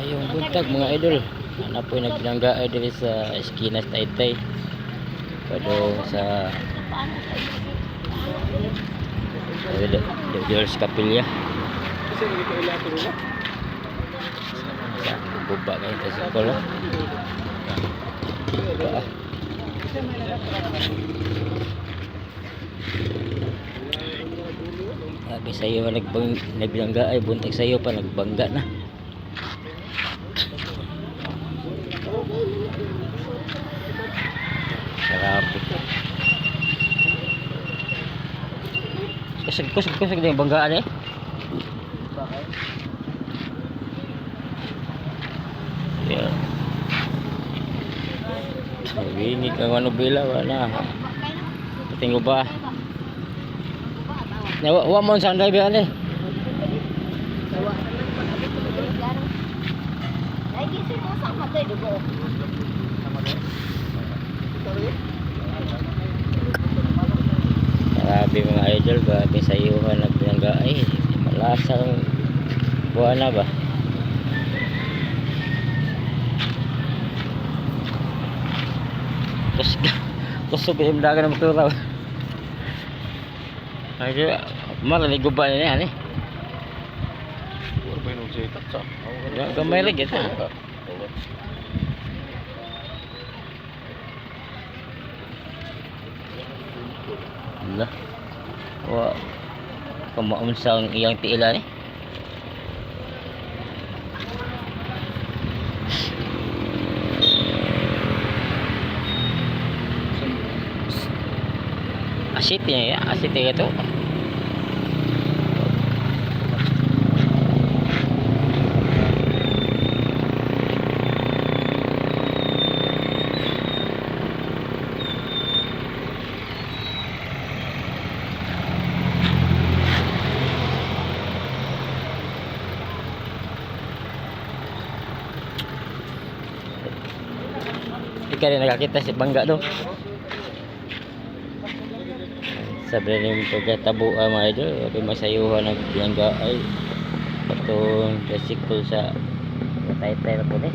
Ayong buntag mga idol. Ano po yung nagbilangga idol sa eskina sa Taytay. Padong sa Girls Capilla. Sa buba kayo sa sekolah. Sabi sa iyo nagbilangga ay buntag sa iyo pa nagbangga na. Grabe. Kusog din yung banggaan eh. Yan. Ini kang ano bila wala. Tinggo ba? Wa mo sa drive ani. Lagi sino sama tayo dugo. Grabe mga idol, grabe sa iyo nagbilangga ay malasang buwan na ba? Kusog yung dagan ng turaw. Ay, marinig ba niya eh? Gamay lagi ito. Allah. Wah. Kamaun sa iyang tiila ni. Asit niya ya, asit niya ito. Ika rin nakakita si bangga do. Sabi rin pagkatabo mga idol, sabi masayuhan ng bilangga ay patong tricycle sa Taytay na po eh.